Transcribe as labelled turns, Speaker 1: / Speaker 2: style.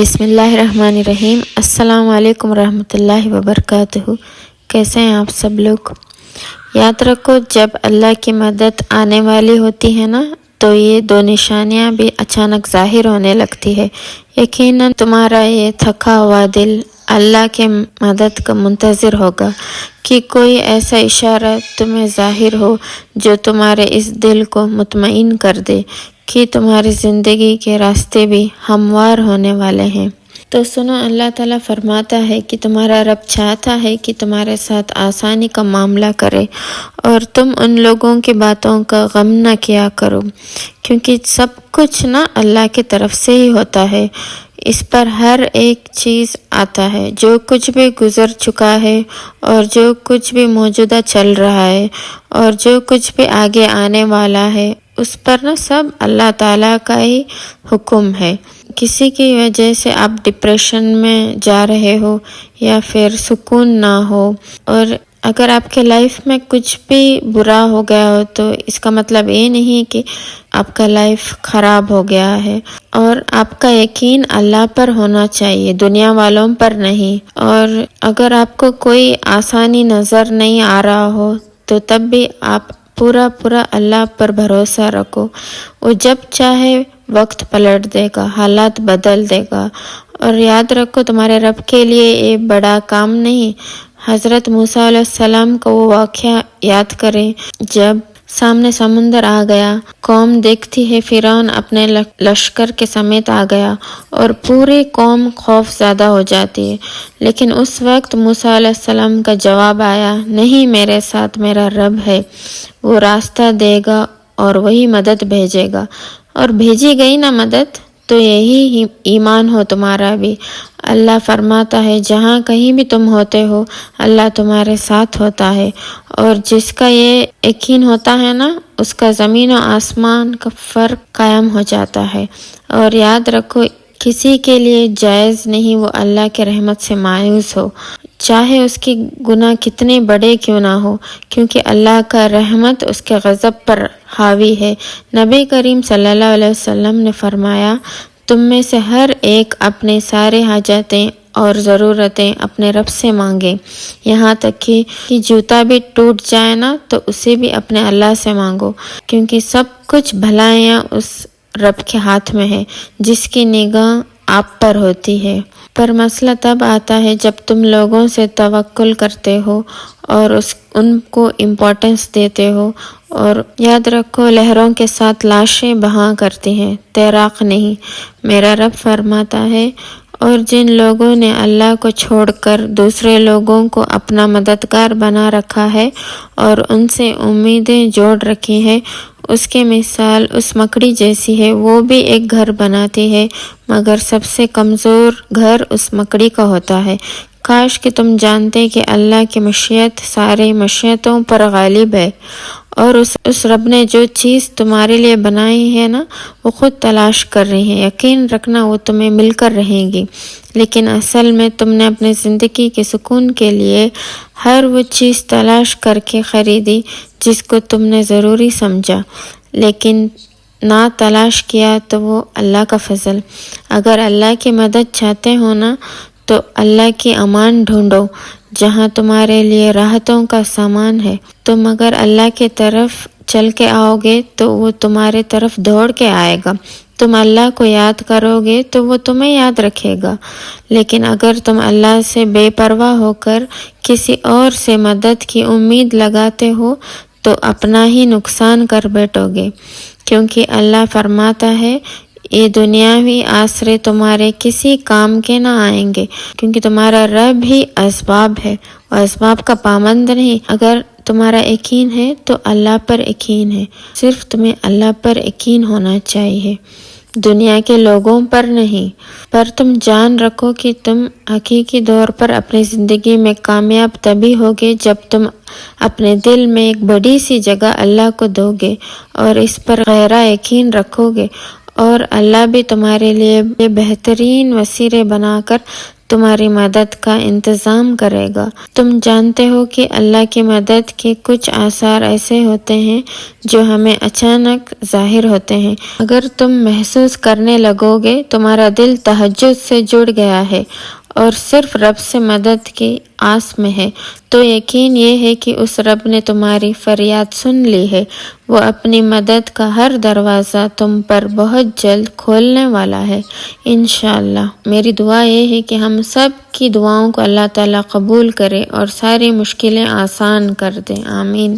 Speaker 1: بسم اللہ الرحمن الرحیم۔ السلام علیکم ورحمۃ اللہ وبرکاتہ۔ کیسے ہیں آپ سب لوگ؟ یاد رکھو، جب اللہ کی مدد آنے والی ہوتی ہے نا، تو یہ دو نشانیاں بھی اچانک ظاہر ہونے لگتی ہے۔ یقیناً تمہارا یہ تھکا ہوا دل اللہ کے مدد کا منتظر ہوگا کہ کوئی ایسا اشارہ تمہیں ظاہر ہو جو تمہارے اس دل کو مطمئن کر دے کہ تمہاری زندگی کے راستے بھی ہموار ہونے والے ہیں۔ تو سنو، اللہ تعالیٰ فرماتا ہے کہ تمہارا رب چاہتا ہے کہ تمہارے ساتھ آسانی کا معاملہ کرے اور تم ان لوگوں کی باتوں کا غم نہ کیا کرو، کیونکہ سب کچھ نا اللہ کی طرف سے ہی ہوتا ہے۔ اس پر ہر ایک چیز آتا ہے، جو کچھ بھی گزر چکا ہے اور جو کچھ بھی موجودہ چل رہا ہے اور جو کچھ بھی آگے آنے والا ہے، اس پر نا سب اللہ تعالیٰ کا ہی حکم ہے۔ کسی کی وجہ سے آپ ڈپریشن میں جا رہے ہو یا پھر سکون نہ ہو، اور اگر آپ کے لائف میں کچھ بھی برا ہو گیا ہو تو اس کا مطلب یہ نہیں کہ آپ کا لائف خراب ہو گیا ہے، اور آپ کا یقین اللہ پر ہونا چاہیے، دنیا والوں پر نہیں۔ اور اگر آپ کو کوئی آسانی نظر نہیں آ رہا ہو تو تب بھی آپ پورا اللہ پر بھروسہ رکھو، وہ جب چاہے وقت پلٹ دے گا، حالات بدل دے گا۔ اور یاد رکھو، تمہارے رب کے لیے یہ بڑا کام نہیں۔ حضرت موسیٰ علیہ السلام کا وہ واقعہ یاد کریں، جب سامنے سمندر آ گیا، قوم دیکھتی ہے فرعون اپنے لشکر کے سمیت آ گیا اور پوری قوم خوف زدہ ہو جاتی ہے، لیکن اس وقت موسیٰ علیہ السلام کا جواب آیا، نہیں، میرے ساتھ میرا رب ہے، وہ راستہ دے گا اور وہی مدد بھیجے گا۔ اور بھیجی گئی نا مدد، تو یہی ایمان ہو تمہارا بھی۔ اللہ فرماتا ہے، جہاں کہیں بھی تم ہوتے ہو، اللہ تمہارے ساتھ ہوتا ہے، اور جس کا یہ یقین ہوتا ہے نا، اس کا زمین و آسمان کا فرق قائم ہو جاتا ہے۔ اور یاد رکھو، کسی کے لیے جائز نہیں وہ اللہ کے رحمت سے مایوس ہو، چاہے اس کی گناہ کتنے بڑے کیوں نہ ہو، کیونکہ اللہ کا رحمت اس کے غضب پر حاوی ہے۔ نبی کریم صلی اللہ علیہ وسلم نے فرمایا، تم میں سے ہر ایک اپنے سارے حاجتیں اور ضرورتیں اپنے رب سے مانگے، یہاں تک کہ جوتا بھی ٹوٹ جائے نا تو اسے بھی اپنے اللہ سے مانگو، کیونکہ سب کچھ بھلائیاں اس رب کے ہاتھ میں ہے جس کی نگاہ آپ پر ہوتی ہے۔ پر مسئلہ تب آتا ہے جب تم لوگوں سے توکل کرتے ہو اور ان کو امپورٹنس دیتے ہو، اور یاد رکھو، لہروں کے ساتھ لاشیں بہا کرتی ہیں، تیراک نہیں۔ میرا رب فرماتا ہے، اور جن لوگوں نے اللہ کو چھوڑ کر دوسرے لوگوں کو اپنا مددگار بنا رکھا ہے اور ان سے امیدیں جوڑ رکھی ہیں، اس کی مثال اس مکڑی جیسی ہے، وہ بھی ایک گھر بناتی ہے مگر سب سے کمزور گھر اس مکڑی کا ہوتا ہے۔ کاش کہ تم جانتے کہ اللہ کی مشیت ساری مشیتوں پر غالب ہے، اور اس رب نے جو چیز تمہارے لیے بنائی ہے نا، وہ خود تلاش کر رہی ہے، یقین رکھنا وہ تمہیں مل کر رہے گی۔ لیکن اصل میں تم نے اپنی زندگی کے سکون کے لیے ہر وہ چیز تلاش کر کے خریدی جس کو تم نے ضروری سمجھا، لیکن نہ تلاش کیا تو وہ اللہ کا فضل۔ اگر اللہ کی مدد چاہتے ہو نا، تو اللہ کی امان ڈھونڈو، جہاں تمہارے لیے راحتوں کا سامان ہے۔ تم اگر اللہ کی طرف چل کے آؤ گے تو وہ تمہارے طرف دوڑ کے آئے گا۔ تم اللہ کو یاد کرو گے تو وہ تمہیں یاد رکھے گا، لیکن اگر تم اللہ سے بے پرواہ ہو کر کسی اور سے مدد کی امید لگاتے ہو تو اپنا ہی نقصان کر بیٹھو گے، کیونکہ اللہ فرماتا ہے، یہ دنیاوی آسرے تمہارے کسی کام کے نہ آئیں گے، کیونکہ تمہارا رب ہی اسباب ہے، وہ اسباب کا پابند نہیں۔ اگر تمہارا یقین ہے تو اللہ پر یقین ہے، صرف تمہیں اللہ پر یقین ہونا چاہیے، دنیا کے لوگوں پر نہیں۔ پر تم جان رکھو کہ تم حقیقی طور پر اپنی زندگی میں کامیاب تبھی ہوگے جب تم اپنے دل میں ایک بڑی سی جگہ اللہ کو دو گے اور اس پر گہرا یقین رکھو گے، اور اللہ بھی تمہارے لیے بہترین وسیلے بنا کر تمہاری مدد کا انتظام کرے گا۔ تم جانتے ہو کہ اللہ کی مدد کے کچھ آثار ایسے ہوتے ہیں جو ہمیں اچانک ظاہر ہوتے ہیں۔ اگر تم محسوس کرنے لگو گے تمہارا دل تہجد سے جڑ گیا ہے اور صرف رب سے مدد کی آس میں ہے، تو یقین یہ ہے کہ اس رب نے تمہاری فریاد سن لی ہے۔ وہ اپنی مدد کا ہر دروازہ تم پر بہت جلد کھولنے والا ہے انشاءاللہ۔ میری دعا یہ ہے کہ ہم سب کی دعاؤں کو اللہ تعالیٰ قبول کرے اور ساری مشکلیں آسان کر دے، آمین۔